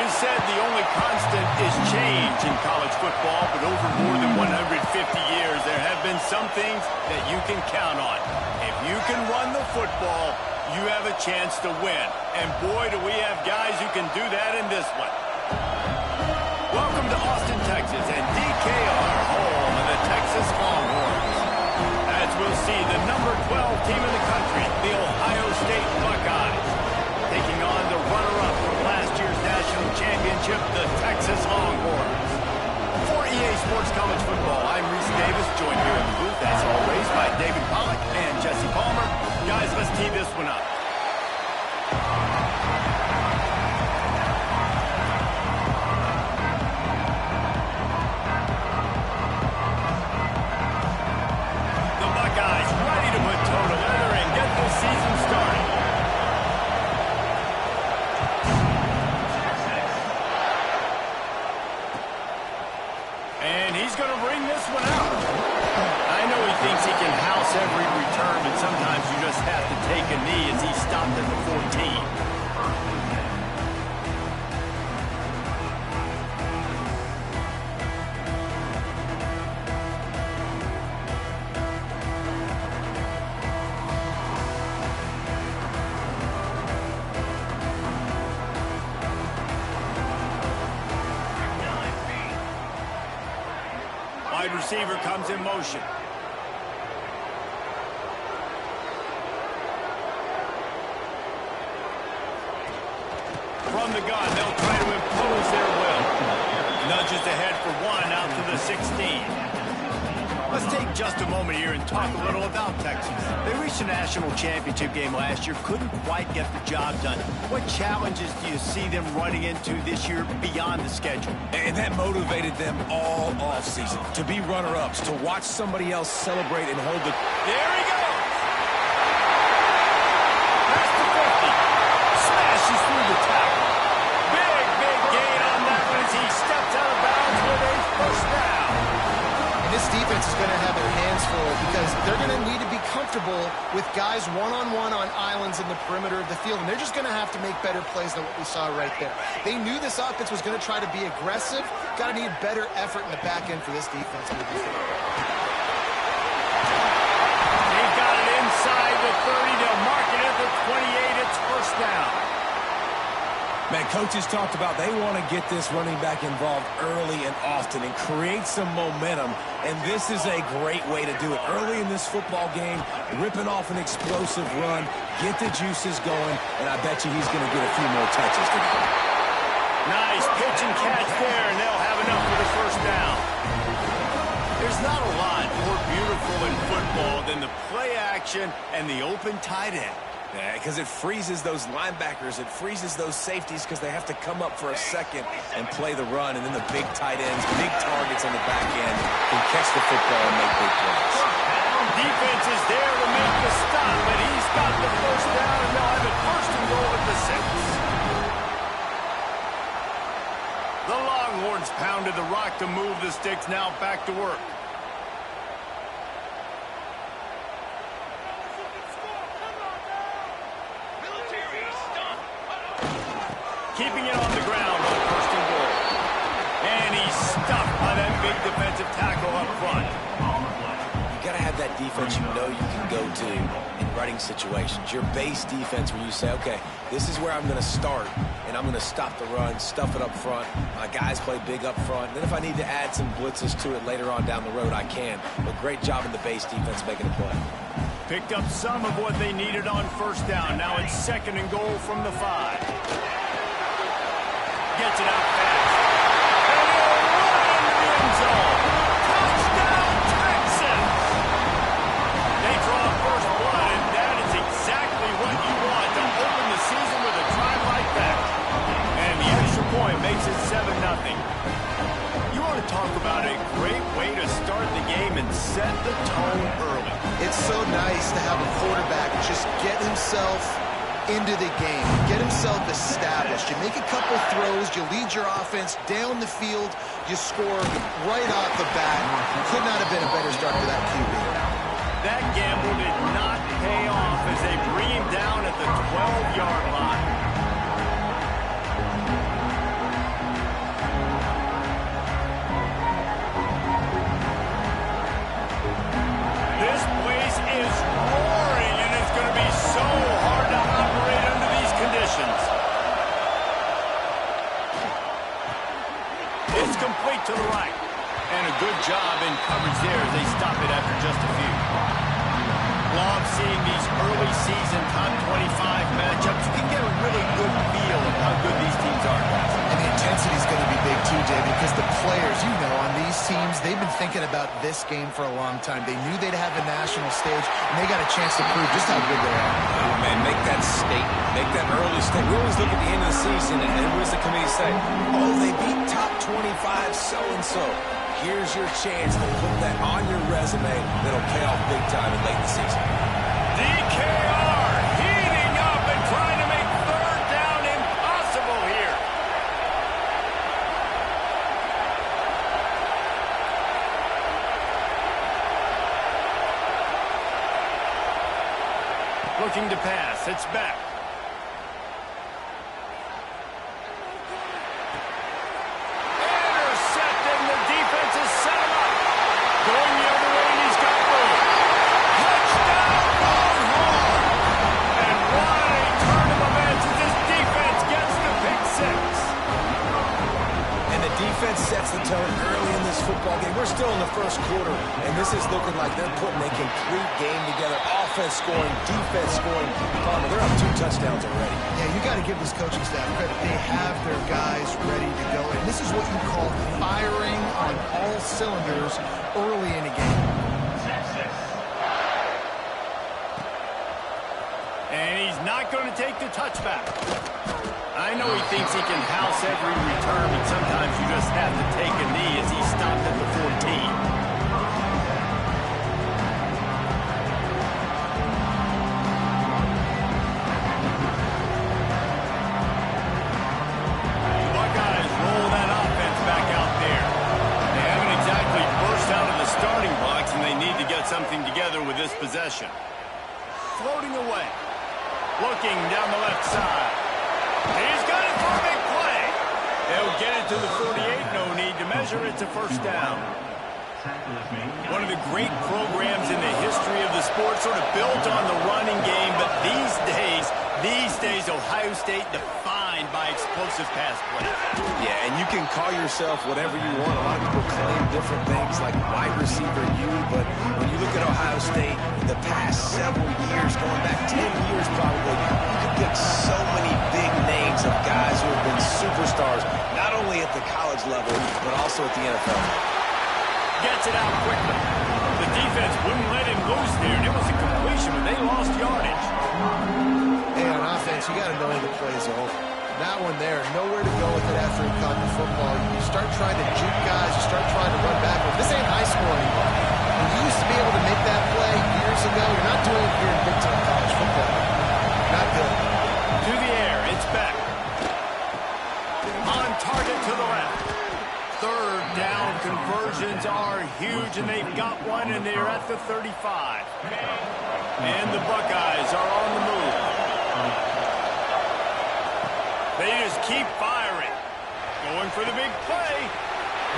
It is said the only constant is change in college football, but over more than 150 years, there have been some things that you can count on. If you can run the football, you have a chance to win. And boy, do we have guys who can do that in this one. Welcome to Austin, Texas, and DKR, home of the Texas Longhorns. As we'll see, the number 12 team in the country, the Ohio State Buckeyes, taking on the runner-up from last year's national championship, the Texas Longhorns. For EA Sports College Football, I'm Reese Davis, joined here in the booth, as always, by David Pollack and Jesse Palmer. Guys, let's tee this one up. The Buckeyes ready to put toe to leather and get this season started. And he's going to bring this one out. I know he thinks he can house every return, but sometimes you just have to take a knee as he stopped at the 14. Wide receiver comes in motion. From the gun, they'll try to impose their will. Nudges ahead for one out to the 16. Let's take just a moment here and talk a little about Texas. They reached a national championship game last year, couldn't quite get the job done. What challenges do you see them running into this year beyond the schedule? And that motivated them all offseason. To be runner-ups, to watch somebody else celebrate and hold the... There he goes! Past the 50. Smashes through the tackle. Big gain on that one as he steps out of bounds with a first down. This defense is going to have their hands full because they're going to need to be comfortable with guys one-on-one on islands in the perimeter of the field, and they're just going to have to make better plays than what we saw right there. They knew this offense was going to try to be aggressive. Got to need better effort in the back end for this defense moving forward. They've got it inside the 30. They'll mark it at the 28. It's first down. Man, coaches talked about they want to get this running back involved early and often and create some momentum, and this is a great way to do it. Early in this football game, ripping off an explosive run, get the juices going, and I bet you he's going to get a few more touches today. Nice pitch and catch there, and they'll have enough for the first down. There's not a lot more beautiful in football than the play action and the open tight end. Yeah, because it freezes those linebackers. It freezes those safeties because they have to come up for a second and play the run. And then the big tight ends, big targets on the back end can catch the football and make big plays. Defense is there to make the stop, but he's got the first down, and they'll have it first and goal at the 6. The Longhorns pounded the rock to move the sticks. Now back to work. Keeping it on the ground on first and goal. And he's stuffed by that big defensive tackle up front. You got to have that defense you know you can go to in running situations. Your base defense where you say, okay, this is where I'm going to start, and I'm going to stop the run, stuff it up front. My guys play big up front. And then if I need to add some blitzes to it later on down the road, I can. But great job in the base defense making a play. Picked up some of what they needed on first down. Now it's second and goal from the 5. Gets it out fast. And he'll run into the end zone. Touchdown, Texas! They draw first blood, and that is exactly what you want to open the season with a drive like that. And the extra point makes it 7-0. You want to talk about a great way to start the game and set the tone early. It's so nice to have a quarterback just get himself into the game, get himself established. You make a couple throws, you lead your offense down the field, you score right off the bat. Could not have been a better start for that QB. That gamble did not pay off as they bring him down at the 12-yard line. in coverage there as they stop it after just a few. Love seeing these early season top 25 matchups. You can get a really good feel of how good these teams are, guys. And the intensity is going to be big too, Dave, because the players, you know, on these teams, they've been thinking about this game for a long time. They knew they'd have a national stage, and they got a chance to prove just how good they are. Oh, man, make that statement. Make that early statement. We always look at the end of the season, and what does the committee say? Oh, they beat top 25 so-and-so. Here's your chance to put that on your resume that'll pay off big time in late in the season. DKR heating up and trying to make third down impossible here. Looking to pass. It's back. Sets the tone early in this football game. We're still in the first quarter, and this is looking like they're putting a complete game together. Offense scoring, defense scoring. They're up 2 touchdowns already. Yeah, you got to give this coaching staff credit. They have their guys ready to go, and this is what you call firing on all cylinders early in a game. And he's not going to take the touchback. I know he thinks he can house every return, but sometimes you just have to take a knee as he stopped at the 14. Buckeyes roll that offense back out there. They haven't exactly burst out of the starting blocks, and they need to get something together with this possession. Floating away. Looking down the left side. He's got it for a big play. They'll get it to the 48. No need to measure. It's a first down. One of the great programs in the history of the sport, sort of built on the running game, but these days, Ohio State defined by explosive pass play. Yeah, and you can call yourself whatever you want. A lot of people claim different things like wide receiver you, but when you look at Ohio State, the past several years, going back 10 years probably, you could pick so many big names of guys who have been superstars, not only at the college level, but also at the NFL. Gets it out quickly. The defense wouldn't let him loose there, and it was a completion, but they lost yardage. Hey, on offense, you got to know when the play's over. That one there, nowhere to go with it after he caught the football. You start trying to juke guys, you start trying to run back. This ain't high school anymore. When you used to be able to make that play years ago, you're not doing it here in big-time college football. Not good. To the air, it's back. On target to the left. Third down conversions are huge, and they've got one, and they're at the 35. And the Buckeyes are on the move. They just keep firing. Going for the big play.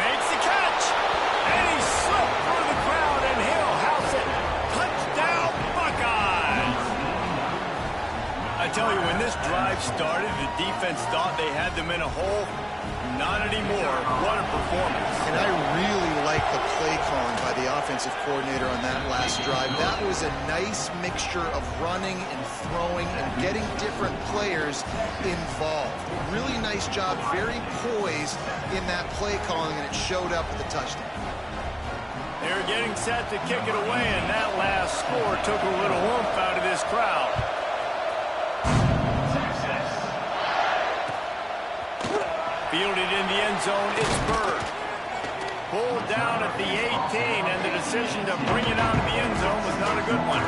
Makes the catch. And he slipped through the crowd, and he'll house it. Touchdown, Buckeyes. I tell you, when this drive started, the defense thought they had them in a hole. Not anymore. What a performance. And I really like the play calling by the offensive coordinator on that last drive. That was a nice mixture of running and throwing and getting different players involved. Really nice job, very poised in that play calling, and it showed up with the touchdown. They're getting set to kick it away, and that last score took a little oomph out of this crowd. Fielded in the end zone, it's Bird. Pulled down at the 18, and the decision to bring it out of the end zone was not a good one.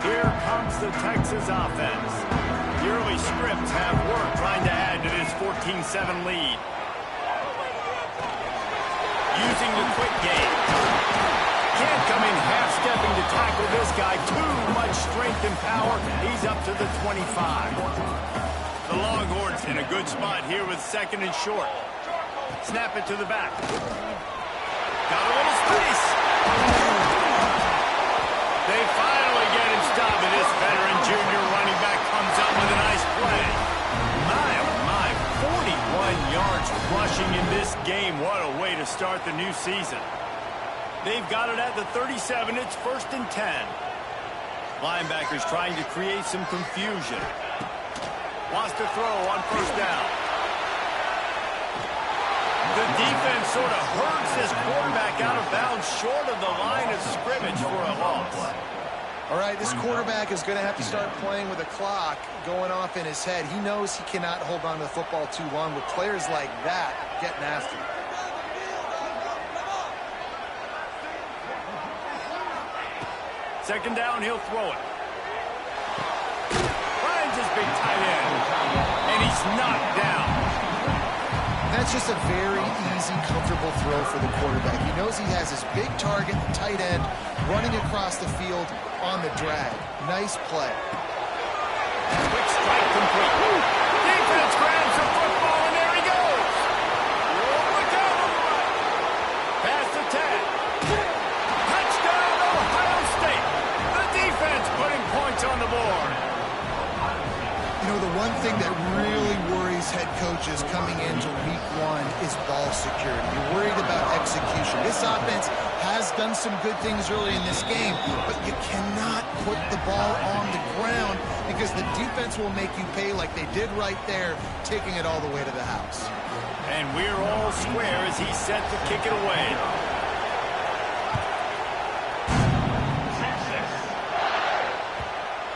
Here comes the Texas offense. The early scripts have worked trying to add to this 14-7 lead. Using the quick game. Can't come in half-stepping to tackle this guy. Too much strength and power. He's up to the 25. The Longhorns in a good spot here with second and short. Snap it to the back. Got a little space. They finally get him stopped, and this veteran junior running back comes up with a nice play. My, crushing in this game. What a way to start the new season. They've got it at the 37. It's 1st and 10. Linebackers trying to create some confusion. Wants to throw on 1st down. The defense sort of hurts this quarterback out of bounds short of the line of scrimmage for a loss. All right, this quarterback is going to have to start playing with a clock going off in his head. He knows he cannot hold on to the football too long with players like that getting after him. 2nd down, he'll throw it. Finds his big tight end. And he's knocked down. That's just a very easy, comfortable throw for the quarterback. He knows he has his big target, the tight end, running across the field on the drag. Nice play. Quick strike complete. Defense grabs the football, and there he goes. Look out. Pass the tag. Touchdown, Ohio State. The defense putting points on the board. You know, the one thing that really worries head coaches coming into week 1 is ball security. You're worried about execution. This offense has done some good things early in this game, but you cannot put the ball on the ground because the defense will make you pay like they did right there, taking it all the way to the house. And we're all square as he's set to kick it away.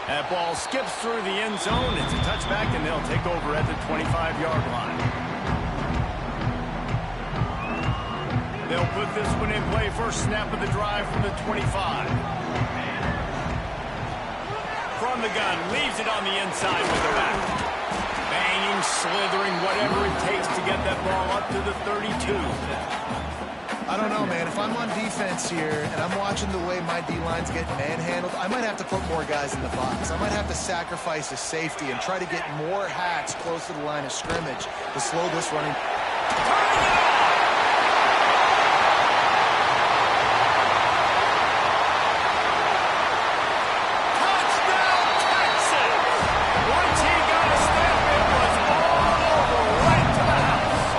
That ball skips through the end zone. It's a touchback, and they'll take over at the 25-yard line. They'll put this one in play. First snap of the drive from the 25. From the gun, leaves it on the inside with the back. Banging, slithering, whatever it takes to get that ball up to the 32. I don't know, man. If I'm on defense here and I'm watching the way my D-line's getting manhandled, I might have to put more guys in the box. I might have to sacrifice a safety and try to get more hacks close to the line of scrimmage to slow this running. Touchdown, Texas! Once he got a step, it was all over, right to the house.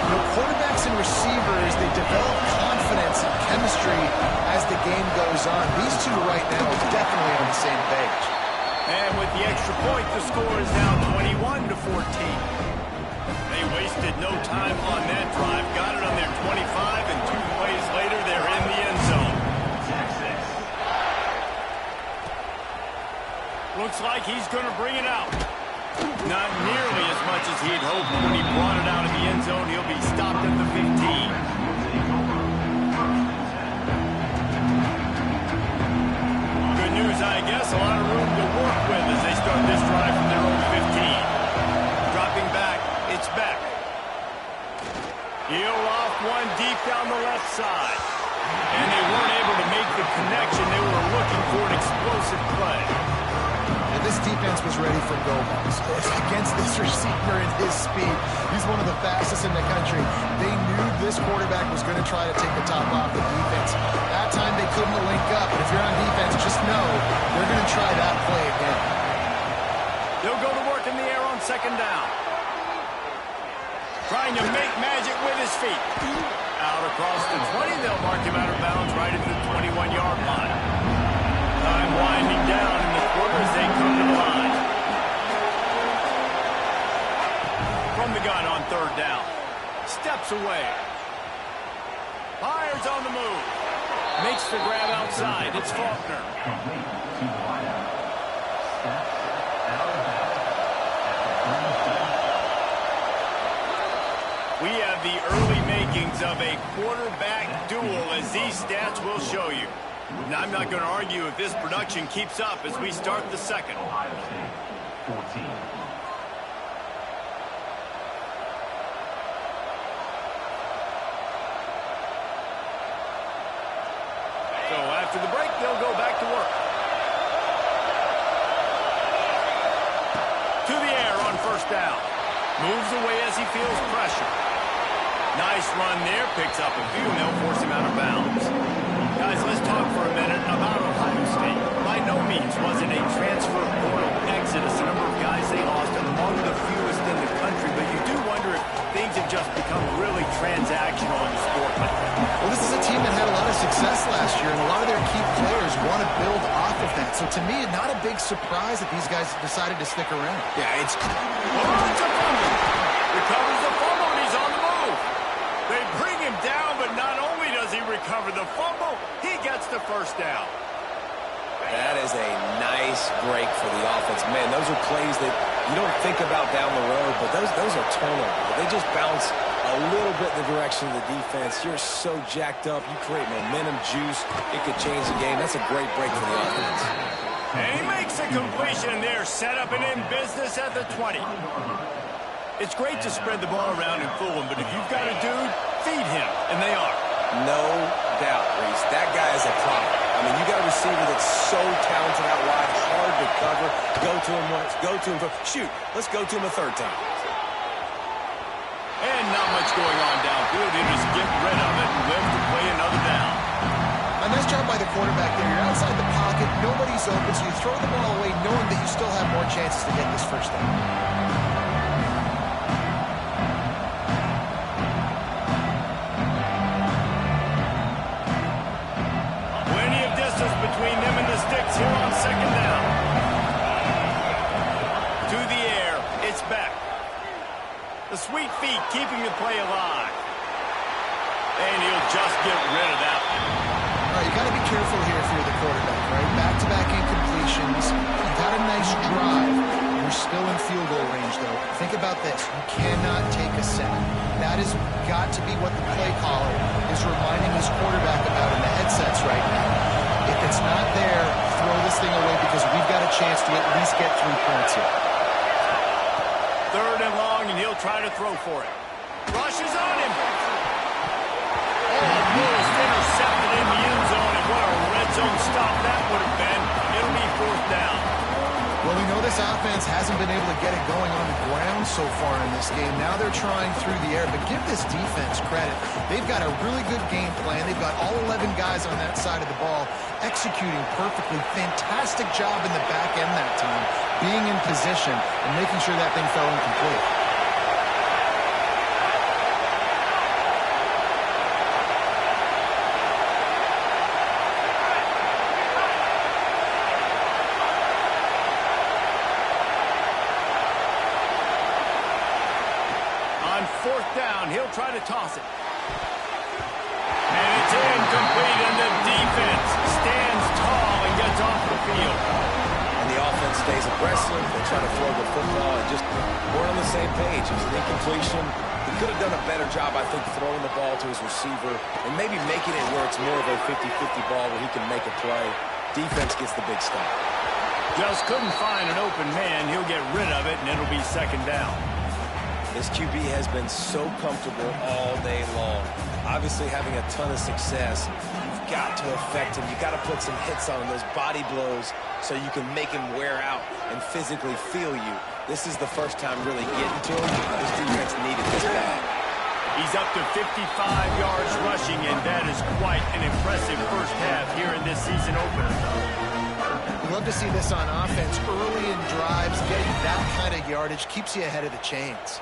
You know, quarterbacks and receivers, they develop confidence and chemistry as the game goes on. These two right now are definitely on the same page. And with the extra point, the score is now 21-14. They wasted no time on that drive. Got it on their 25, and 2 plays later, they're in the end zone. Looks like he's going to bring it out. Not nearly as much as he'd hoped when he brought it out of the end zone. He'll be stopped at the 15. Good news, I guess. A lot of room to work with as they start this drive from their own 15. Dropping back, it's Beck. He'll off one deep down the left side. And they weren't able to make the connection. They were looking for an explosive play. This defense was ready for go-balls. Against this receiver and his speed, he's one of the fastest in the country. They knew this quarterback was going to try to take the top off the defense. That time they couldn't link up, but if you're on defense, just know they're going to try that play again. They'll go to work in the air on 2nd down. Trying to make magic with his feet. Out across the 20, they'll mark him out of bounds right at the 21-yard line. Time winding down in the quarter as they come to the line. From the gun on 3rd down. Steps away. Fires on the move. Makes the grab outside. It's Faulkner. We have the early makings of a quarterback duel, as these stats will show you. And I'm not going to argue if this production keeps up as we start the second. So after the break, they'll go back to work. To the air on 1st down. Moves away as he feels pressure. Nice run there. Picks up a few, and they'll force him out of bounds. Guys, let's talk for a minute about Ohio State. By no means was it a transfer portal exodus. The number of guys they lost among the fewest in the country, but you do wonder if transactional in the sport like that. Well, this is a team that had a lot of success last year, and a lot of their key players want to build off of that. So to me, not a big surprise that these guys decided to stick around. Yeah, it's... Oh, it's a fumble. Recovers the fumble, and he's on the move. They bring him down, but not only does he recover the fumble, he gets the first down. That is a nice break for the offense. Man, those are plays that you don't think about down the road, but those are turnovers. They just bounce a little bit in the direction of the defense. You're so jacked up. You create momentum, juice. It could change the game. That's a great break for the offense. And he makes a completion there, set up and in business at the 20. It's great to spread the ball around and fool him, but if you've got a dude, feed him, and they are. No doubt, Reese. That guy is a problem. I mean, you got a receiver that's so talented out wide, hard to cover. Go to him once, go to him for shoot. Let's go to him a third time. And not much going on downfield. He just get rid of it and live to play another down. A nice job by the quarterback there. You're outside the pocket, nobody's open, so you throw the ball away knowing that you still have more chances to get this first down. Between them and the sticks here on second down. To the air, it's back. The sweet feet keeping the play alive. And he'll just get rid of that one. All right, you got to be careful here if you're the quarterback, right? Back-to-back incompletions. You've had a nice drive. You're still in field goal range, though. Think about this. You cannot take a sack. That has got to be what the play caller is reminding his quarterback about in the headsets right now. If it's not there, throw this thing away because we've got a chance to at least get 3 points here. Third and long, and he'll try to throw for it. Rushes on him. Almost intercepted in the end zone, and what a red zone stop that would have been. It'll be fourth down. Well, we know this offense hasn't been able to get it going on the ground so far in this game. Now they're trying through the air, but give this defense credit. They've got a really good game plan. They've got all 11 guys on that side of the ball executing perfectly. Fantastic job in the back end that time, being in position and making sure that thing fell incomplete. Fourth down, he'll try to toss it. And it's incomplete, and the defense stands tall and gets off the field. And the offense stays aggressive. They try to throw the football and just we're on the same page. It was an incompletion. He could have done a better job, I think, throwing the ball to his receiver and maybe making it where it's more of a 50-50 ball where he can make a play. Defense gets the big stop. Just couldn't find an open man. He'll get rid of it, and it'll be second down. This QB has been so comfortable all day long. Obviously having a ton of success. You've got to affect him. You've got to put some hits on him, those body blows, so you can make him wear out and physically feel you. This is the first time really getting to him. This defense needed this bad. He's up to 55 yards rushing, and that is quite an impressive first half here in this season opener. We'd love to see this on offense. Early in drives, getting that kind of yardage keeps you ahead of the chains.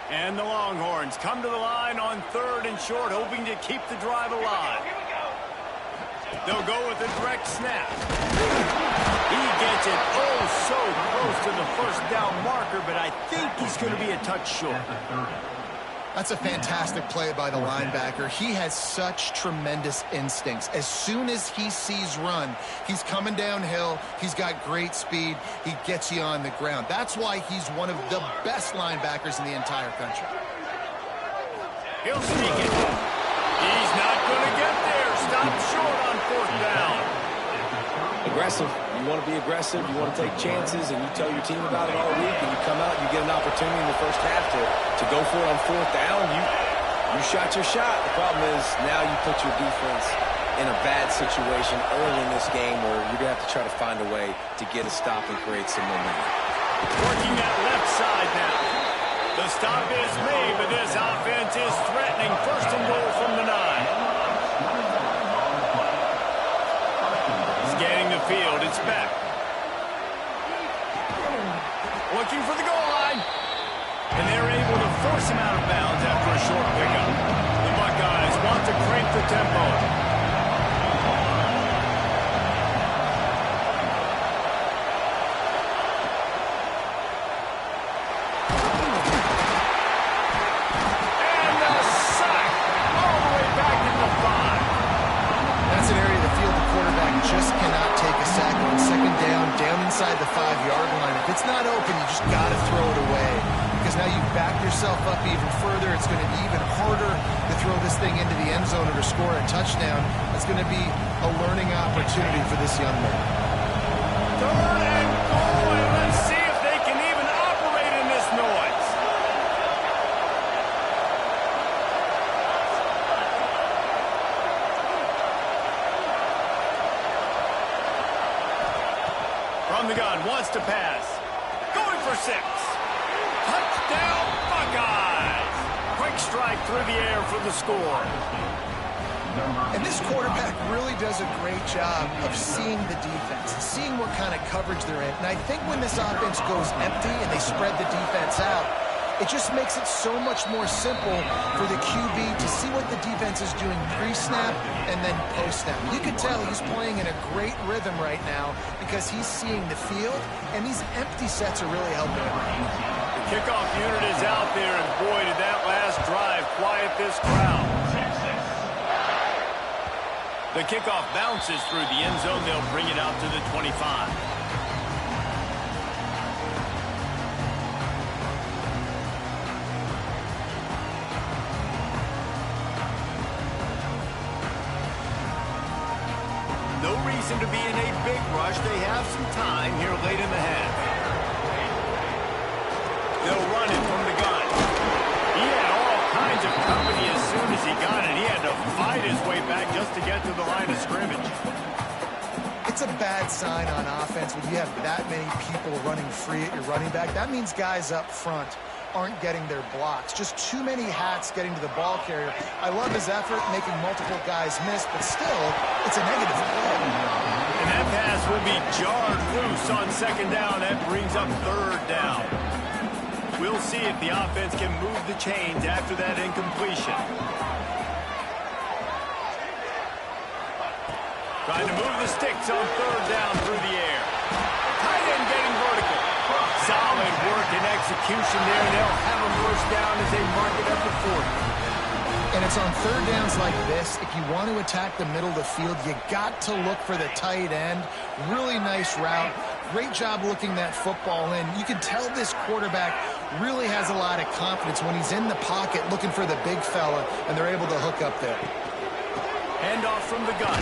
And the Longhorns come to the line on third and short, hoping to keep the drive alive. They'll go with a direct snap. He gets it so close to the first down marker, but I think he's going to be a touch short. That's a fantastic play by the linebacker. He has such tremendous instincts. As soon as he sees run, he's coming downhill. He's got great speed. He gets you on the ground. That's why he's one of the best linebackers in the entire country. He'll sneak it. He's not going to get there. Stop short on fourth down. Aggressive. You want to be aggressive. You want to take chances, and you tell your team about it all week, and you come out and you get an opportunity in the first half to go for it on fourth down. You shot your shot. The problem is now you put your defense in a bad situation early in this game where you're going to have to try to find a way to get a stop and create some momentum. Working that left side now. The stop is made, but this offense is threatening. First and goal from the 9. Scanning the field, it's back. Looking for the goal line. And they're able to force him out of bounds after a short pickup. The Buckeyes want to crank the tempo. Just cannot take a sack on second down inside the 5-yard line. If it's not open, you just got to throw it away because now you've backed yourself up even further. It's going to be even harder to throw this thing into the end zone or to score a touchdown. It's going to be a learning opportunity for this young man. Third and goal, and let's see if they can even operate in this noise. From the gun, wants to pass. Going for 6. Touchdown, Buckeyes. Quick strike through the air for the score. And this quarterback really does a great job of seeing the defense, seeing what kind of coverage they're in. And I think when this offense goes empty and they spread the defense out, it just makes it so much more simple for the QB to see what the defense is doing pre-snap and then post-snap. You can tell he's playing in a great rhythm right now because he's seeing the field, and these empty sets are really helping him. The kickoff unit is out there, and boy, did that last drive quiet this crowd. The kickoff bounces through the end zone. They'll bring it out to the 25. No reason to be in a big rush. They have some time here late in the half. They'll run it from the gun. He had all kinds of company as soon as he got it. He had to fight his way back just to get to the line of scrimmage. It's a bad sign on offense when you have that many people running free at your running back. That means guys up front aren't getting their blocks. Just too many hats getting to the ball carrier. I love his effort, making multiple guys miss, but still, it's a negative play. And that pass will be jarred loose on second down. That brings up third down. We'll see if the offense can move the chains after that incompletion. Trying to move the sticks on third down through the air. Tight end getting vertical. Solid work and execution there. They'll have a first down as they mark it up to 40. And it's on third downs like this. If you want to attack the middle of the field, you got to look for the tight end. Really nice route. Great job looking that football in. You can tell this quarterback really has a lot of confidence when he's in the pocket looking for the big fella, and they're able to hook up there. Handoff from the gun.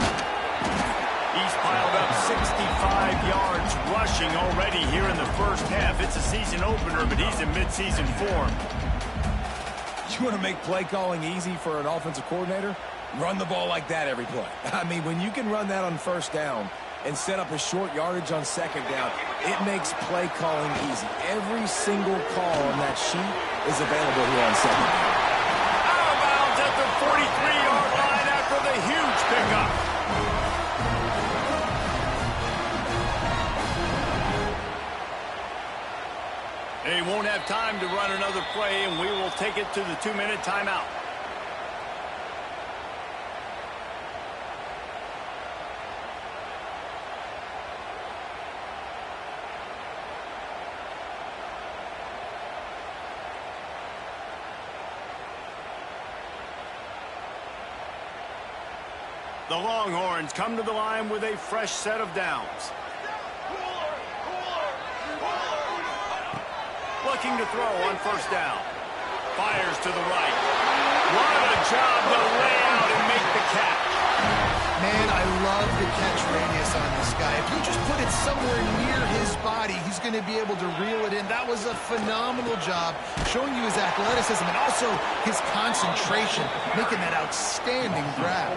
He's piled up 65 yards rushing already here in the first half. It's a season opener, but he's in midseason form. You want to make play calling easy for an offensive coordinator? Run the ball like that every play. I mean, when you can run that on first down and set up a short yardage on second down, it makes play calling easy. Every single call on that sheet is available here on second down. Out of bounds at the 43-yard line after the huge pickup. They won't have time to run another play, and we will take it to the 2-minute timeout. The Longhorns come to the line with a fresh set of downs. Looking to throw on first down. Fires to the right. What a job to lay out and make the catch. Man, I love the catch radius on this guy. If you just put it somewhere near his body, he's going to be able to reel it in. That was a phenomenal job, showing you his athleticism and also his concentration, making that outstanding grab.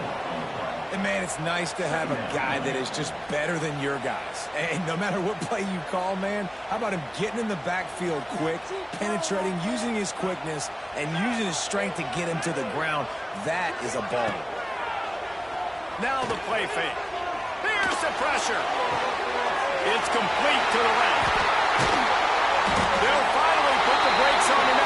And, man, it's nice to have a guy that is just better than your guys. And no matter what play you call, man, how about him getting in the backfield quick, penetrating, using his quickness, and using his strength to get him to the ground. That is a ball. Now the play fake. Here's the pressure. It's complete to the left. They'll finally put the brakes on him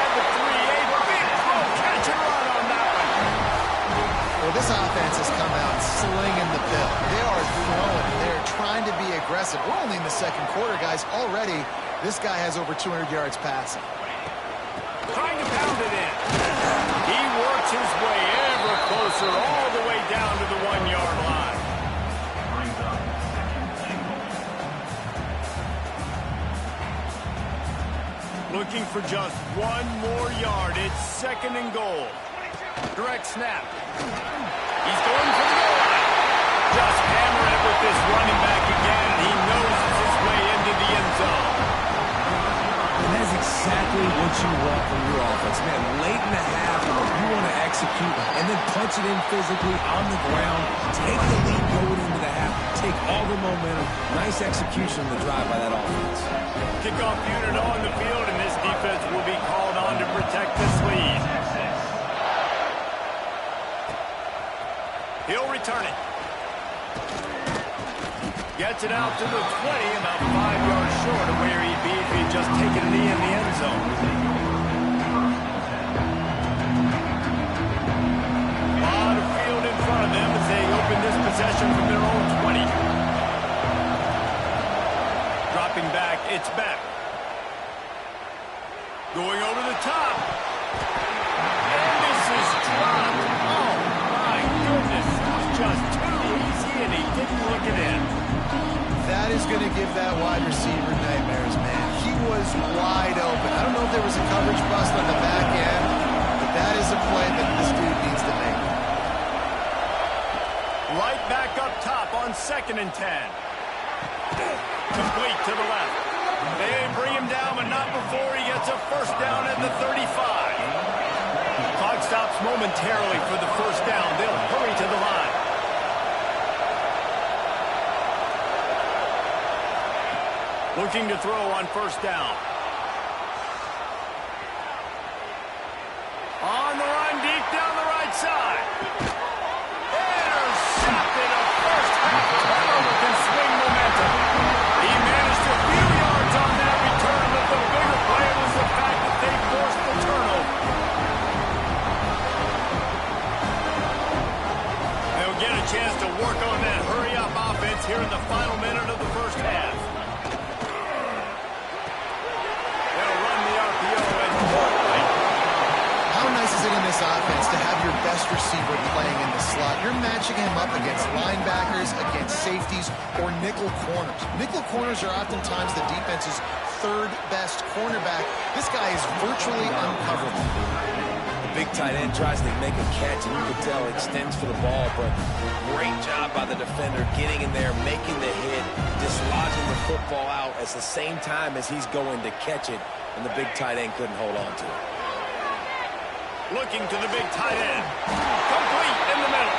second quarter, guys. Already, this guy has over 200 yards passing. Trying to pound it in. He works his way ever closer, all the way down to the 1-yard line. Looking for just one more yard. It's second and goal. Direct snap. He's going for the goal line. Just hammering it with this running back again. He noses his way into the end zone. And that's exactly what you want from your offense, man. Late in the half, you want to execute and then punch it in physically on the ground. Take the lead going into the half. Take all the momentum. Nice execution on the drive by that offense. Kickoff unit on the field, and this defense will be called on to protect this lead. He'll return it. Gets it out to the 20, about 5 yards short of where he'd be if he'd just taken a knee in the end zone. A lot of field in front of them as they open this possession from their own 20. Dropping back, it's back. Going over the top. And this is dropped. Oh, my goodness. It was just too easy, and he didn't look it in. That is going to give that wide receiver nightmares, man. He was wide open. I don't know if there was a coverage bust on the back end, but that is a play that this dude needs to make. Right back up top on 2nd and 10. Complete to the left. They bring him down, but not before he gets a first down at the 35. Clock stops momentarily for the first down. They'll hurry to the line. Looking to throw on first down. On the run, deep down the right side. Intercepted. A first half turnover can swing momentum. He managed a few yards on that return, but the bigger play was the fact that they forced the turnover. They'll get a chance to work on that hurry-up offense here in the final minute of the first half. In this offense to have your best receiver playing in the slot. You're matching him up against linebackers, against safeties, or nickel corners. Nickel corners are oftentimes the defense's third best cornerback. This guy is virtually uncoverable. The big tight end tries to make a catch, and you can tell extends for the ball, but great job by the defender getting in there, making the hit, dislodging the football out at the same time as he's going to catch it, and the big tight end couldn't hold on to it. Looking to the big tight end. Complete in the middle.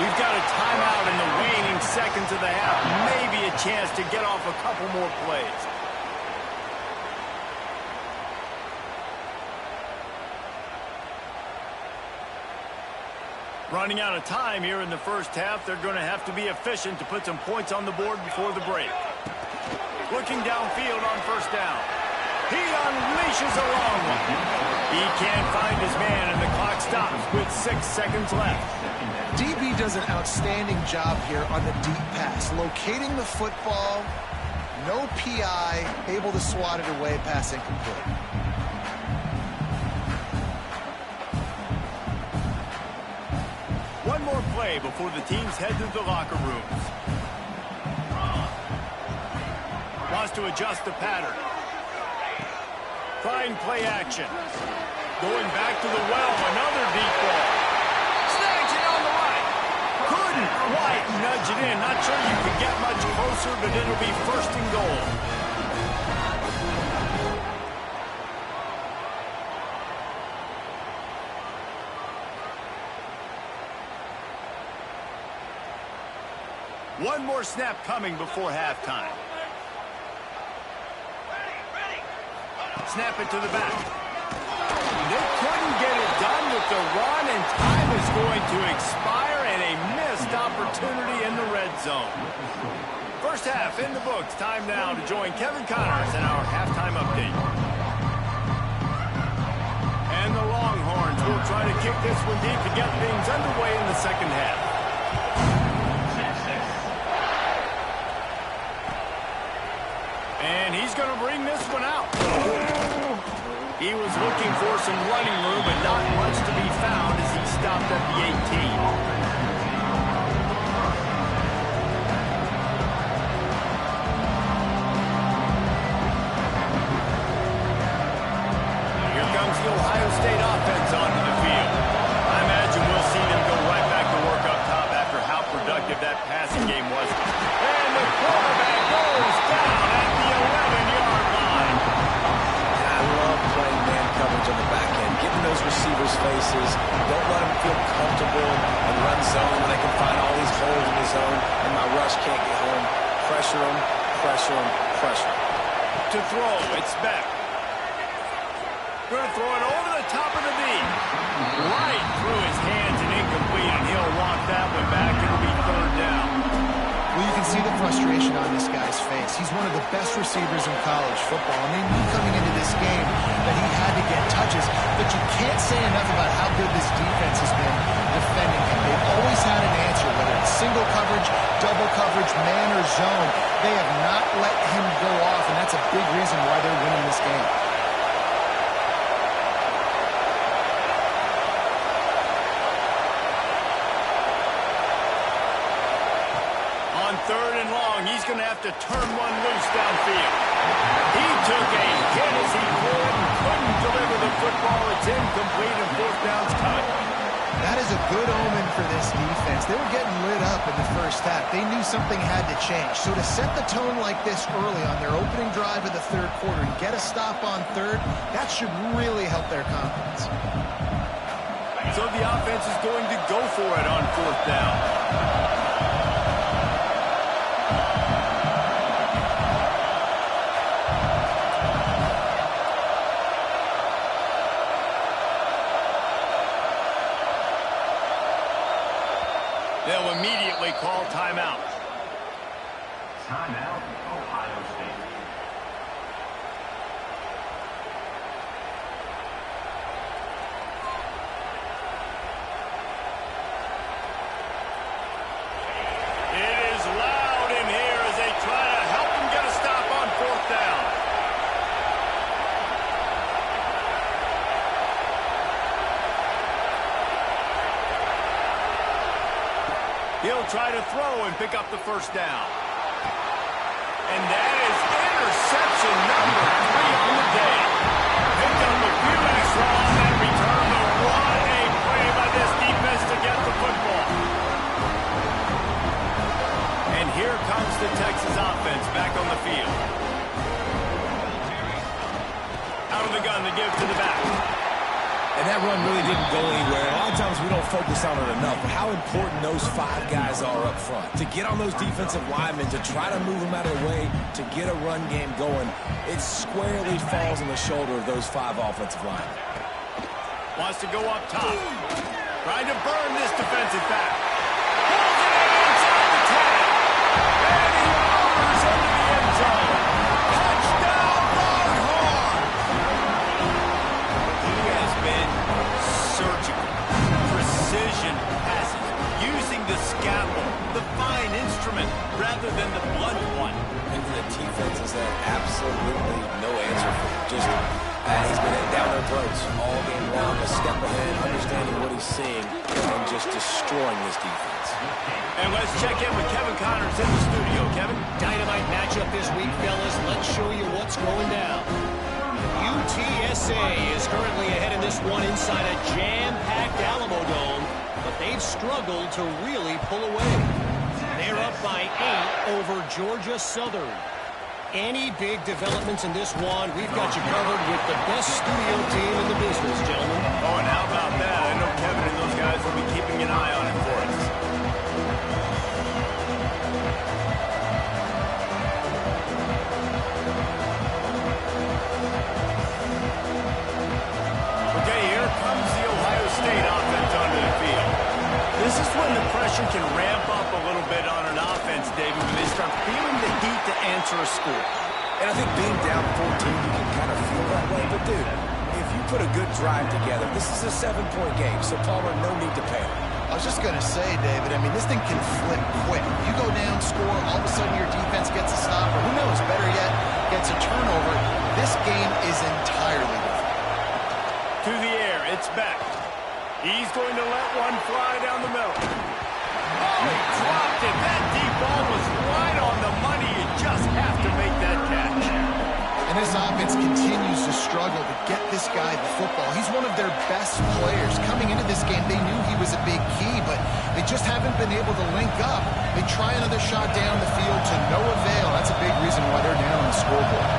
We've got a timeout in the waning seconds of the half. Maybe a chance to get off a couple more plays. Running out of time here in the first half. They're going to have to be efficient to put some points on the board before the break. Looking downfield on first down. He unleashes a long one. He can't find his man, and the clock stops with 6 seconds left. DB does an outstanding job here on the deep pass. Locating the football, no PI, able to swat it away, pass incomplete. One more play before the teams head to the locker rooms. Wants to adjust the pattern. Trying play action. Going back to the well, another deep ball. Snags it on the right. Couldn't quite nudge it in. Not sure you could get much closer, but it'll be first and goal. One more snap coming before halftime. Snap it to the back. They couldn't get it done with the run, and time is going to expire, and a missed opportunity in the red zone. First half in the books. Time now to join Kevin Connors in our halftime update. And the Longhorns will try to kick this one deep to get things underway in the second half. And he's going to bring this one out. He was looking for some running room, but not much to be found as he stopped at the 18. The Ohio State offense onto the field. I imagine we'll see them go right back to work up top after how productive that passing game was. And the quarterback goes down at the 11-yard line. I love playing man coverage on the back end, getting those receivers' faces. Don't let them feel comfortable and run zone when they can find all these holes in the zone and my rush can't get home. Pressure them, pressure them, pressure them. To throw, it's Beck. Going to throw it over the top of the knee. Right through his hands and incomplete, and he'll walk that one back. It'll be third down. Well, you can see the frustration on this guy's face. He's one of the best receivers in college football, and they knew coming into this game that he had to get touches, but you can't say enough about how good this defense has been defending him. They've always had an answer, whether it's single coverage, double coverage, man or zone. They have not let him go off, and that's a big reason why they're winning this game. Third and long, he's going to have to turn one loose downfield. He took a hit as he threw it and couldn't deliver the football. It's incomplete and fourth down's cut. That is a good omen for this defense. They were getting lit up in the first half. They knew something had to change. So to set the tone like this early on their opening drive of the third quarter and get a stop on third, that should really help their confidence. So the offense is going to go for it on fourth down. They'll immediately call timeout. Timeout, Ohio State. It is loud in here as they try to help them get a stop on fourth down. He'll try to throw and pick up the first down. And that is interception number 3 on the day. Picked up a few extra on that return, but what a play by this defense to get the football. And here comes the Texas offense back on the field. Out of the gun to give to the back. And that run really didn't go anywhere. A lot of times we don't focus on it enough, but how important those 5 guys are up front. To get on those defensive linemen, to try to move them out of the way, to get a run game going, it squarely falls on the shoulder of those 5 offensive linemen. Wants to go up top. Trying to burn this defensive back. Pulls it in inside the tag. And he roars into the end zone. Touchdown, Longhorn! He has been surgical. Precision passes. Using the scalpel, the fine instrument, rather than the blunt one. And the defense has had absolutely no answer for him. Just he's been down their throats all game long, a step ahead, understanding what he's seeing, and just destroying this defense. And let's check in with Kevin Connors in the studio. Kevin? Dynamite matchup this week, fellas. Let's show you what's going down. UTSA is currently ahead in this one inside a jam-packed Alamo Dome, but they've struggled to really pull away. They're up by 8 over Georgia Southern. Any big developments in this one, we've got you covered with the best studio team in the business, gentlemen. Oh, and how about that? I know Kevin and those guys will be keeping an eye on it for us. Okay, here comes the Ohio State offense onto the field. This is when the pressure can ramp up a little bit on an offense, David, when they start feeling the heat to answer a score. And I think being down 14, you can kind of feel that way. But, dude, if you put a good drive together, this is a 7-point game, so Palmer, no need to panic. I was just going to say, David, I mean, this thing can flip quick. You go down, score, all of a sudden your defense gets a stop, or who knows, better yet, gets a turnover, this game is entirely different. To the air, it's Beck. He's going to let one fly down the middle. Oh, he dropped it. That deep ball was right on the money. You just have to make that catch. And this offense continues to struggle to get this guy the football. He's one of their best players. Coming into this game, they knew he was a big key, but they just haven't been able to link up. They try another shot down the field to no avail. That's a big reason why they're down on the scoreboard.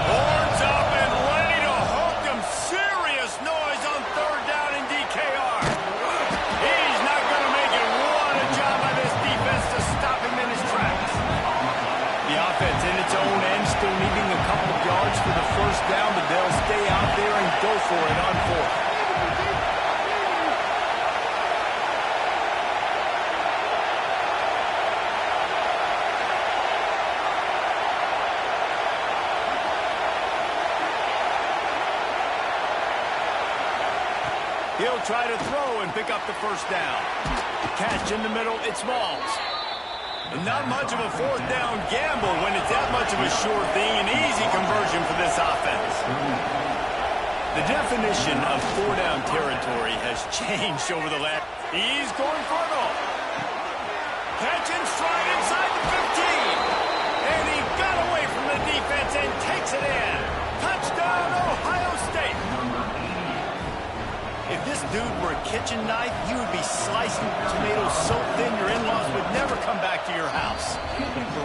Horns up and ready to hook them. Serious noise on third down in DKR. He's not going to make it. What a job by this defense to stop him in his tracks. The offense in its own end, still needing a couple of yards for the first down, but they'll stay out there and go for it on fourth. He'll try to throw and pick up the first down. Catch in the middle, it's Smalls. And not much of a fourth down gamble when it's that much of a sure thing, an easy conversion for this offense. The definition of four-down territory has changed over the last. He's going for it all. Catch and stride inside the 15. And he got away from the defense and takes it in. Touchdown, Ohio State. If this dude were a kitchen knife, you would be slicing tomatoes so thin your in-laws would never come back to your house.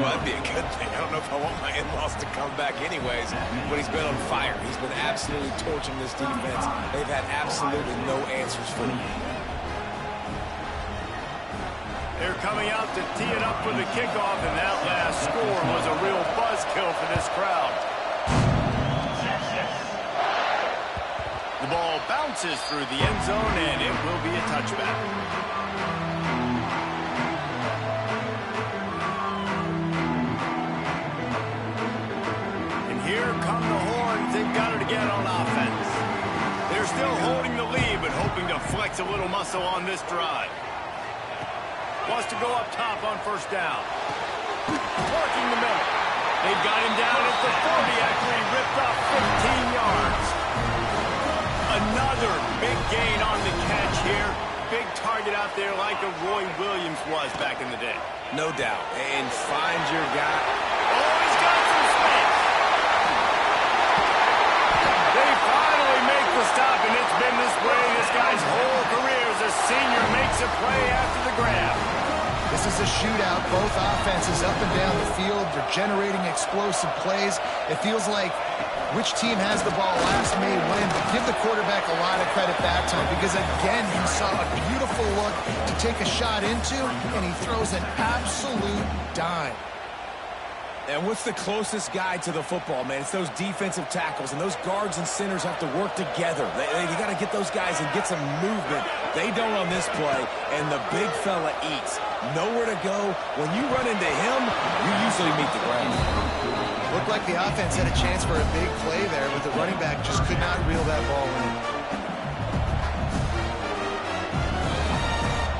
Well, that'd be a good thing. I don't know if I want my in-laws to come back anyways, but he's been on fire. He's been absolutely torching this defense. They've had absolutely no answers for him. They're coming out to tee it up for the kickoff, and that last score was a real buzzkill for this crowd. The ball bounces through the end zone, and it will be a touchback. And here come the horns. They've got it again on offense. They're still holding the lead, but hoping to flex a little muscle on this drive. Wants to go up top on first down. Working the middle. They've got him down at the 40 after he ripped off 15 yards. Another big gain on the catch here. Big target out there like a Roy Williams was back in the day. No doubt. And find your guy. Oh, he's got some space. They finally make the stop, and it's been this way this guy's whole career as a senior makes a play after the grab. This is a shootout. Both offenses up and down the field. They're generating explosive plays. It feels like which team has the ball last may win, but give the quarterback a lot of credit that time because, again, he saw a beautiful look to take a shot into, and he throws an absolute dime. And what's the closest guy to the football, man? It's those defensive tackles, and those guards and centers have to work together. They got to get those guys and get some movement. They don't on this play, and the big fella eats. Nowhere to go. When you run into him, you usually meet the ground. Looked like the offense had a chance for a big play there, but the running back just could not reel that ball in.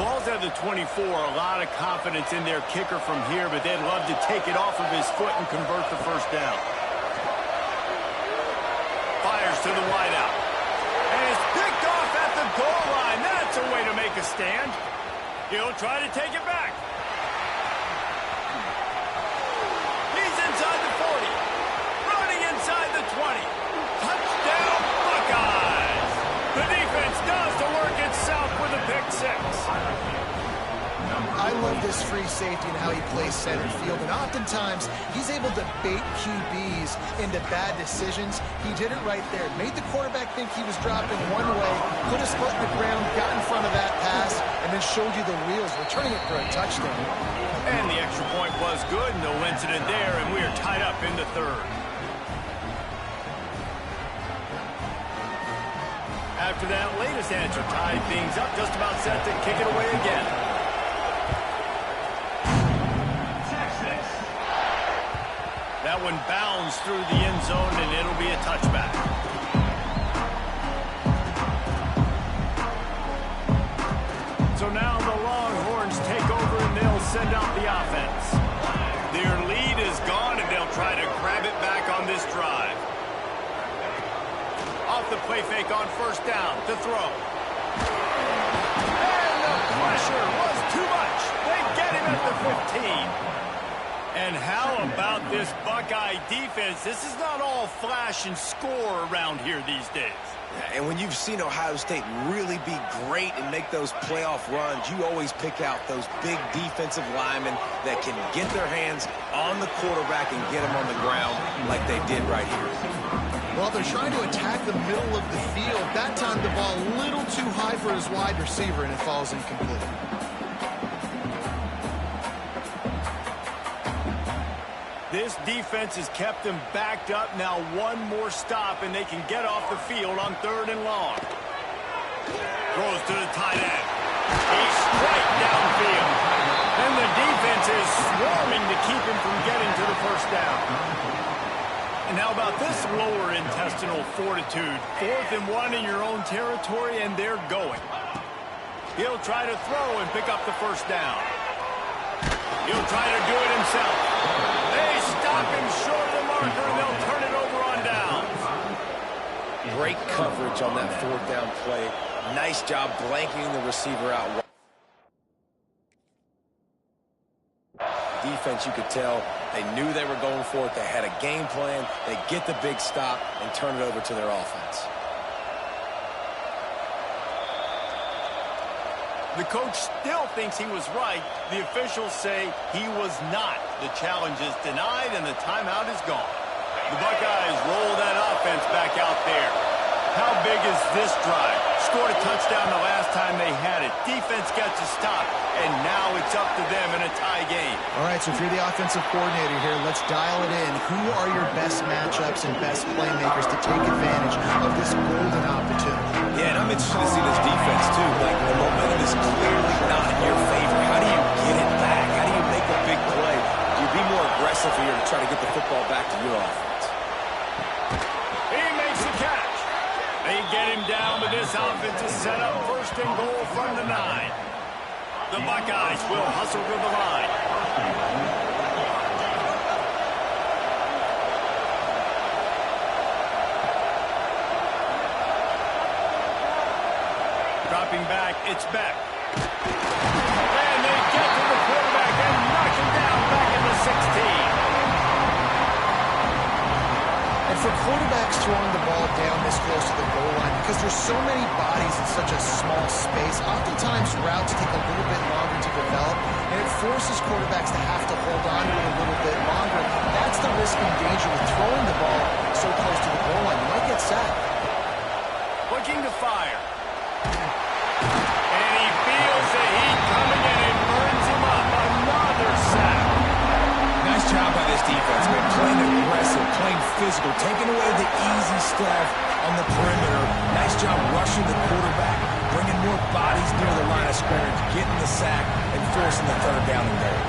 Ball's at the 24, a lot of confidence in their kicker from here, but they'd love to take it off of his foot and convert the first down. Fires to the wideout. And it's picked off at the goal line. That's a way to make a stand. He'll try to take it back. He's inside the 40. Running inside the 20. Touchdown, Buckeyes. The defense does the work itself with a pick six. I love this free safety and how he plays center field, and oftentimes he's able to bait QBs into bad decisions. He did it right there. Made the quarterback think he was dropping one way, put his foot in the ground, got in front of that pass, and then showed you the wheels, returning it for a touchdown. And the extra point was good. No incident there, and we are tied up in the third. After that latest answer tied things up, just about set to kick it away again. That one bounds through the end zone, and it'll be a touchback. So now the Longhorns take over, and they'll send out the offense. Their lead is gone, and they'll try to grab it back on this off the play fake on first down to throw. And the pressure was too much. They get him at the 15. And how about this Buckeye defense? This is not all flash and score around here these days. And when you've seen Ohio State really be great and make those playoff runs, you always pick out those big defensive linemen that can get their hands on the quarterback and get him on the ground like they did right here. Well, they're trying to attack the middle of the field. That time the ball a little too high for his wide receiver, and it falls incomplete. This defense has kept them backed up. Now one more stop, and they can get off the field on 3rd and long. Throws to the tight end. He's straight downfield. And the defense is swarming to keep him from getting to the first down. And how about this lower intestinal fortitude? 4th and 1 in your own territory, and they're going. He'll try to throw and pick up the first down. He'll try to do it himself. They stop him short of the marker, and they'll turn it over on downs. Great coverage on that 4th down play. Nice job blanking the receiver out. Defense, you could tell, they knew they were going for it. They had a game plan. They get the big stop and turn it over to their offense. The coach still thinks he was right. The officials say he was not. The challenge is denied, and the timeout is gone. The Buckeyes roll that offense back out there. How big is this drive? Scored a touchdown the last time they had it. Defense gets a stop, and now it's up to them in a tie game. All right, so if you're the offensive coordinator here, let's dial it in. Who are your best matchups and best playmakers to take advantage of this golden opportunity? Yeah, and I'm interested to see this defense, too. Like, the momentum is clearly not in your favor. How do you get it back? How do you make a big play? Do you be more aggressive here to try to get the football back to your offense? He makes the catch. They get him down, but this offense is set up 1st and goal from the 9. The Buckeyes will hustle to the line. Dropping back, it's Beck. And they get to the quarterback and knock him down back in the 16. And for quarterbacks throwing the ball down this close to the goal line, because there's so many bodies in such a small space, oftentimes routes take a little bit longer to develop, and it forces quarterbacks to have to hold on to it a little bit longer. That's the risk and danger with throwing the ball so close to the goal line. You might get sacked. Looking to fire. And he feels the heat coming in and burns him up. Another sack. Nice job by this defense, man. Playing aggressive, playing physical, taking away the easy stuff on the perimeter. Nice job rushing the quarterback, bringing more bodies near the line of scrimmage, getting the sack, and forcing the 3rd down and goal.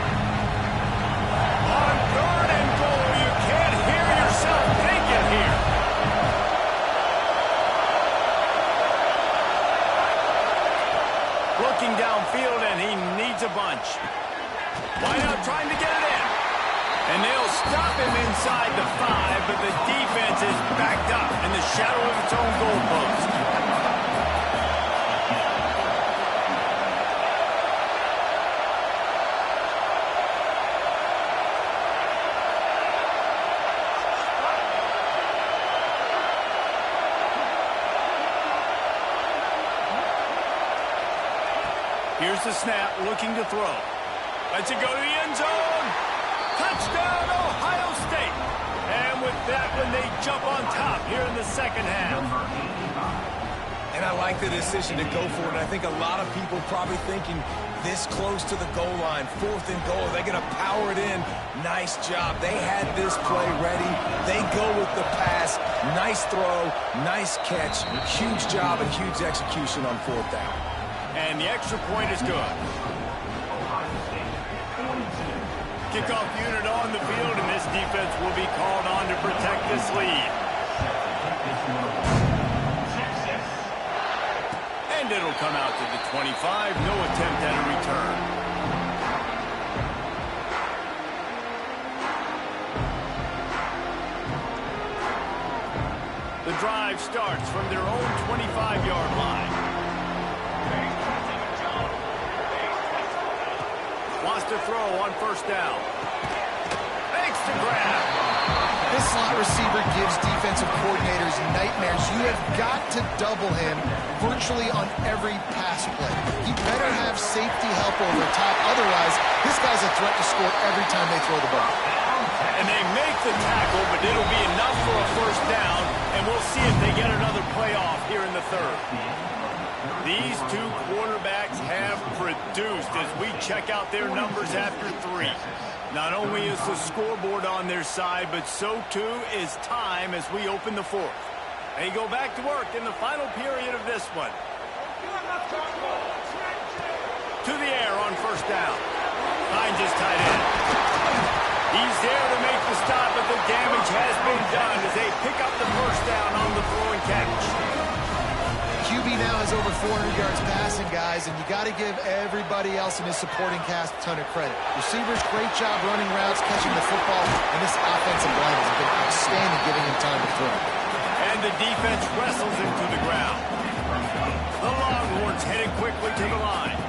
On 3rd and goal, you can't hear yourself thinking here. Looking downfield, and he needs a bunch. Why not trying to get it in? And they'll stop him inside the 5, but the defense is backed up in the shadow of its own goalpost. Here's the snap, looking to throw. Lets it go to the end zone. Touchdown, Ohio State. And with that one, they jump on top here in the 2nd half. And I like the decision to go for it. And I think a lot of people probably thinking this close to the goal line, 4th and goal, they're going to power it in. Nice job. They had this play ready. They go with the pass. Nice throw, nice catch. Huge job and huge execution on 4th down. And the extra point is good. Kickoff unit on the field, and this defense will be called on to protect this lead. And it'll come out to the 25. No attempt at a return. The drive starts from their own 25-yard line. Wants to throw on first down. Makes the grab. This slot receiver gives defensive coordinators nightmares. You have got to double him virtually on every pass play. He better have safety help over the top. Otherwise, this guy's a threat to score every time they throw the ball. And they make the tackle, but it'll be enough for a first down, and we'll see if they get another playoff here in the third. These two quarterbacks have produced as we check out their numbers after 3. Not only is the scoreboard on their side, but so too is time as we open the fourth. They go back to work in the final period of this one. To the air on first down. Finds his tight end. He's there to make the stop, but the damage has been done as they pick up the first down on the throw and catch. QB now has over 400 yards passing, guys, and you got to give everybody else in his supporting cast a ton of credit. Receivers, great job running routes, catching the football, and this offensive line has been outstanding, giving him time to throw. And the defense wrestles him to the ground. The Longhorns headed quickly to the line.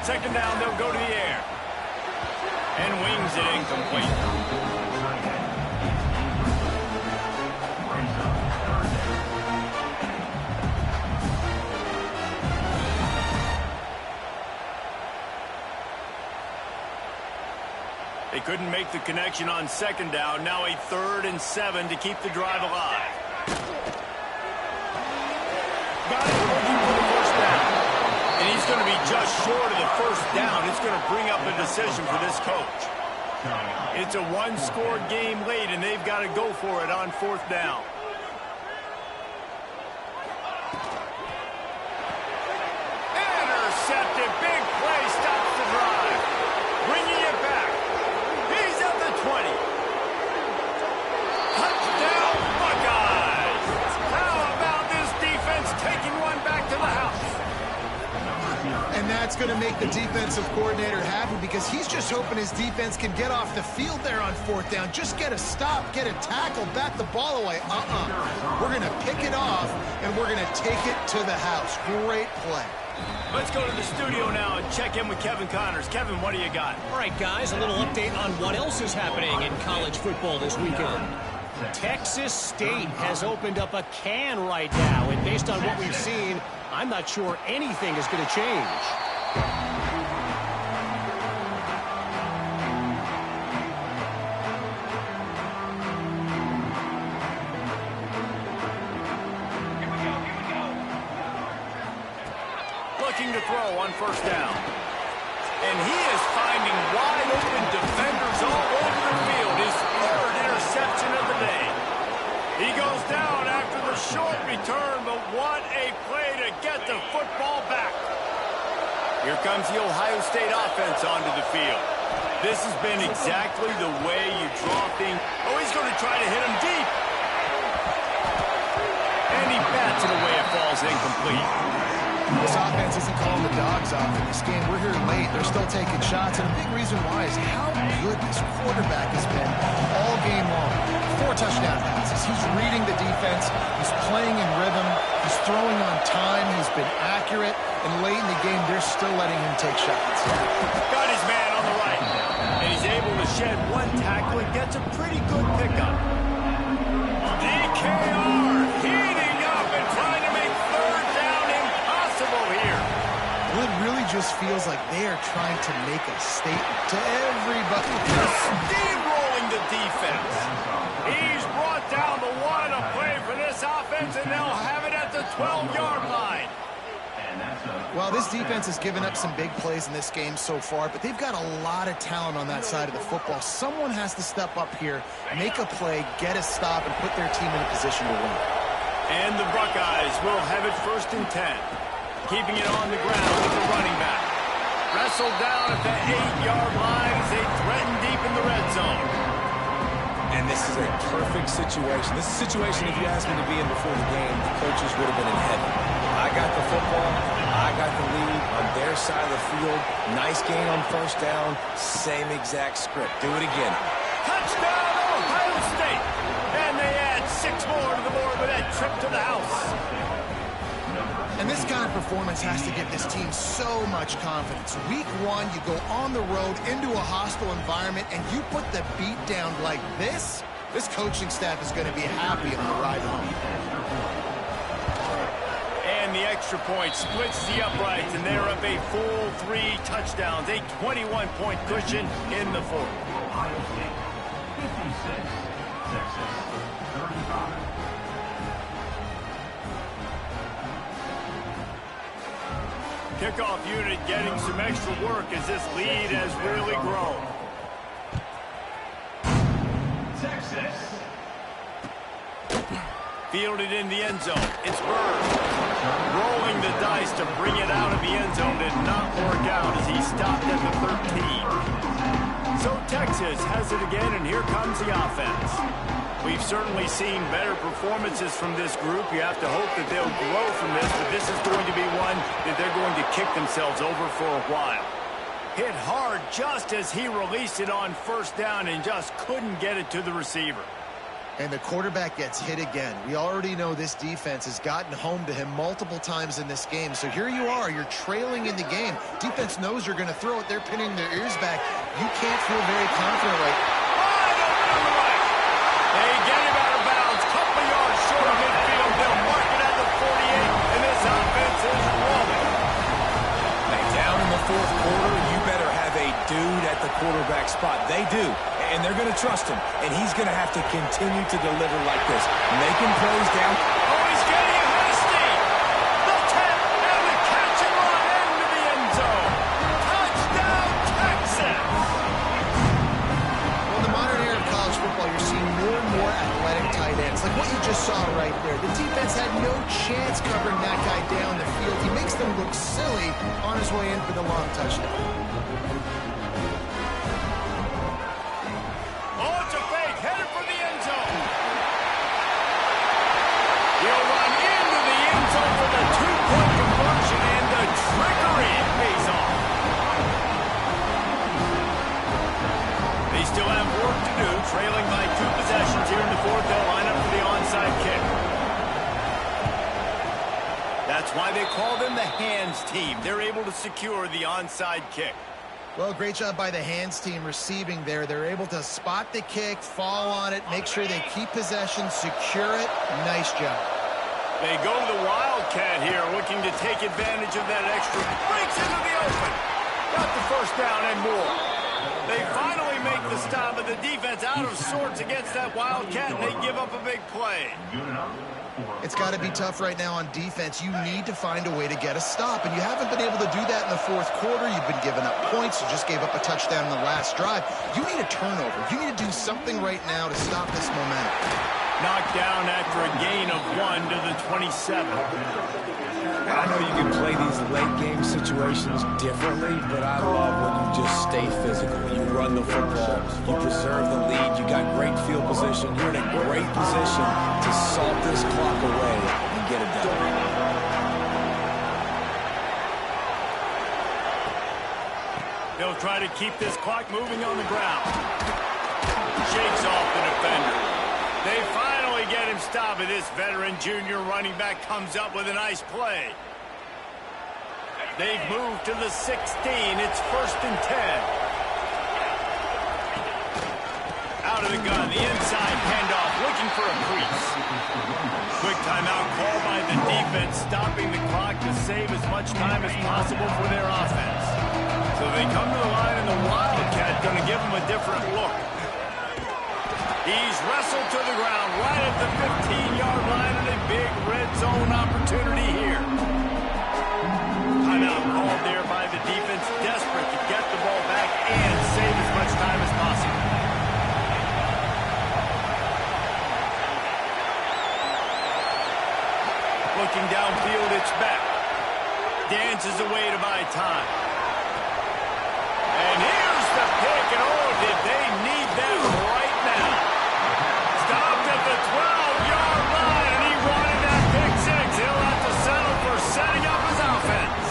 Second down, they'll go to the air. And wings it incomplete. They couldn't make the connection on second down. Now a 3rd and 7 to keep the drive alive. Got it looking for the first down. And he's going to be just short of the first down. It's going to bring up a decision for this coach. It's a one-score game late, and they've got to go for it on 4th down. Intercepted. Big play stops the drive. Bringing it back. He's at the 20. Touchdown, Buckeyes. How about this defense taking one back to the house? And that's going to make the defensive coordinator happy because he's just hoping his defense can get off the field there on 4th down. Just get a stop, get a tackle, bat the ball away. We're going to pick it off, and we're going to take it to the house. Great play. Let's go to the studio now and check in with Kevin Connors. Kevin, what do you got? All right, guys, a little update on what else is happening in college football this weekend. Texas State has opened up a can right now, and based on what we've seen, I'm not sure anything is going to change. Looking to throw on first down. And he is finding wide open defenders all over the field. His 3rd interception of the day. He goes down after the short return, but what a play to get the football back. Here comes the Ohio State offense onto the field. This has been exactly the way you draw things. Oh, he's going to try to hit him deep. And he bats it away. It falls incomplete. This offense isn't calling the dogs off in this game. We're here late. They're still taking shots, and a big reason why is how good this quarterback has been all game long. 4 touchdown passes. He's reading the defense. He's playing in rhythm. He's throwing on time. He's been accurate. And late in the game, they're still letting him take shots. Got his man on the right. And he's able to shed one tackle and gets a pretty good pickup. DKR heating up and trying to make 3rd down impossible here. Well, it really just feels like they are trying to make a statement to everybody. Steamrolling the defense. He's brought down the one to play for this offense, and they'll have it at the 12-yard line. Well, this defense has given up some big plays in this game so far, but they've got a lot of talent on that side of the football. Someone has to step up here, make a play, get a stop, and put their team in a position to win. And the Buckeyes will have it 1st and 10. Keeping it on the ground with the running back. Wrestled down at the 8-yard line as they threaten deep in the red zone. And this is a perfect situation. This is a situation, if you asked me to be in before the game, the coaches would have been in heaven. I got the football. I got the lead on their side of the field. Nice gain on first down. Same exact script. Do it again. Touchdown, Ohio State. And they add 6 6 more to the board with that trip to the house. And this kind of performance has to give this team so much confidence. Week 1, you go on the road into a hostile environment, and you put the beat down like this. This coaching staff is going to be happy on the ride home. And the extra point splits the uprights, and they're up a full 3 touchdowns, a 21-point cushion in the fourth. Ohio State, 56, Texas, 35. Kickoff unit getting some extra work as this lead has really grown. Texas. Fielded in the end zone. It's Bird. Rolling the dice to bring it out of the end zone did not work out as he stopped at the 13. So Texas has it again, and here comes the offense. We've certainly seen better performances from this group. You have to hope that they'll grow from this, but this is going to be one that they're going to kick themselves over for a while. Hit hard just as he released it on first down and just couldn't get it to the receiver. And the quarterback gets hit again. We already know this defense has gotten home to him multiple times in this game. So here you are, you're trailing in the game. Defense knows you're going to throw it. They're pinning their ears back. You can't feel very confident right. They get him out of bounds, couple yards short of midfield. They'll mark it at the 48, and this offense is rolling. Hey, down in the fourth quarter, you better have a dude at the quarterback spot. They do, and they're going to trust him, and he's going to have to continue to deliver like this, making plays down. Oh, he's getting hasty. The tap and the catch and run into the end zone. Touchdown, Texas. Well, in the modern era of college football, you're seeing more and more athletic tight ends, like what you just saw right there. The defense had no chance covering that guy down the field. He makes them look silly on his way in for the long touchdown. Oh, it's a fake, headed for the end zone. He'll run into the end zone for the 2-point conversion, and the trickery pays off. They still have work to do, trailing by 2 possessions here in the fourth. They'll line up for the onside kick. That's why they call them the hands team. They're able to secure the onside kick. Well, great job by the hands team receiving there. They're able to spot the kick, fall on it, make sure they keep possession, secure it. Nice job. They go to the Wildcat here, looking to take advantage of that extra. Breaks into the open. Got the first down and more. They finally make the stop, but the defense out of sorts against that Wildcat, and they give up a big play. It's got to be tough right now on defense. You need to find a way to get a stop, and you haven't been able to do that in the fourth quarter. You've been giving up points. You just gave up a touchdown in the last drive. You need a turnover. You need to do something right now to stop this momentum. Knocked down after a gain of 1 to the 27. I know you can play these late-game situations differently, but I love when you just stay physical. You run the football, you preserve the lead, you got great field position. You're in a great position to salt this clock away and get it done. They'll try to keep this clock moving on the ground. Shakes off the defender. They finally get him stopped, and this veteran junior running back comes up with a nice play. They've moved to the 16. It's 1st and 10. Out of the gun, the inside handoff, looking for a crease. Quick timeout called by the defense, stopping the clock to save as much time as possible for their offense. So they come to the line, and the Wildcat going to give them a different look. He's wrestled to the ground right at the 15-yard line, and a big red zone opportunity here. Timeout called there by the defense, desperate to get the ball back and save as much time as possible. Looking downfield, it's back. Dances away to buy time. And here's the pick, and oh, did they need that right now. Stopped at the 12-yard line, and he wanted that pick six. He'll have to settle for setting up his offense.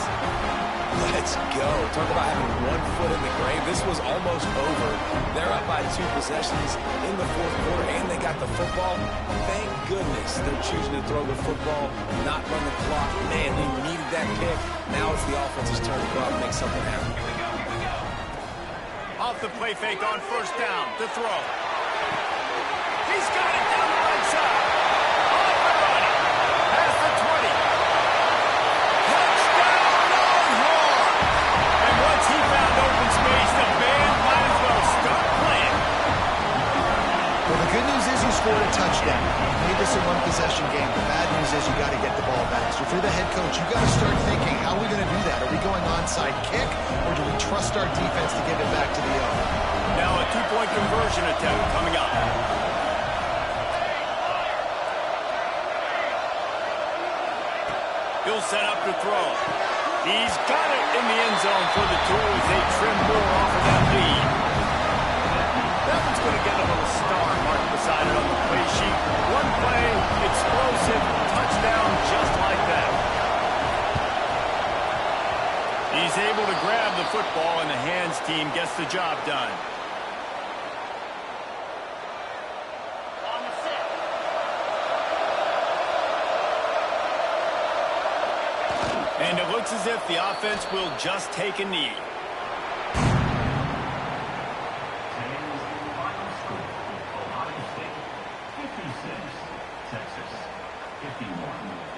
Let's go. Talk about having 1 foot in the grave. This was almost over. They're up by 2 possessions in the fourth quarter, and they got the football. Thank goodness they're choosing to throw the football, not run the clock. Man, they needed that pick. Now it's the offense's turn to go out and make something happen. Off the play fake on first down. To throw. He's got it down the right side. Off the run. Past the 20. Touchdown, Longhorn! And once he found open space, the band might as well start playing. Well, the good news is you scored a touchdown. You made this a one-possession game. The bad news is you got to get the ball back. So if you're the head coach, you got to start thinking, how are we going to do that? Are we going onside kick, or do we trust our defense to give it back to the owner? Now a 2-point conversion attempt coming up. He'll set up to throw. He's got it in the end zone for the 2 as they trim more off of that lead. That one's going to get a little star marked beside it on the play sheet. One play, explosive, touchdown just like that. He's able to grab the football, and the hands team gets the job done. And it looks as if the offense will just take a knee. Ohio State 56, Texas 51.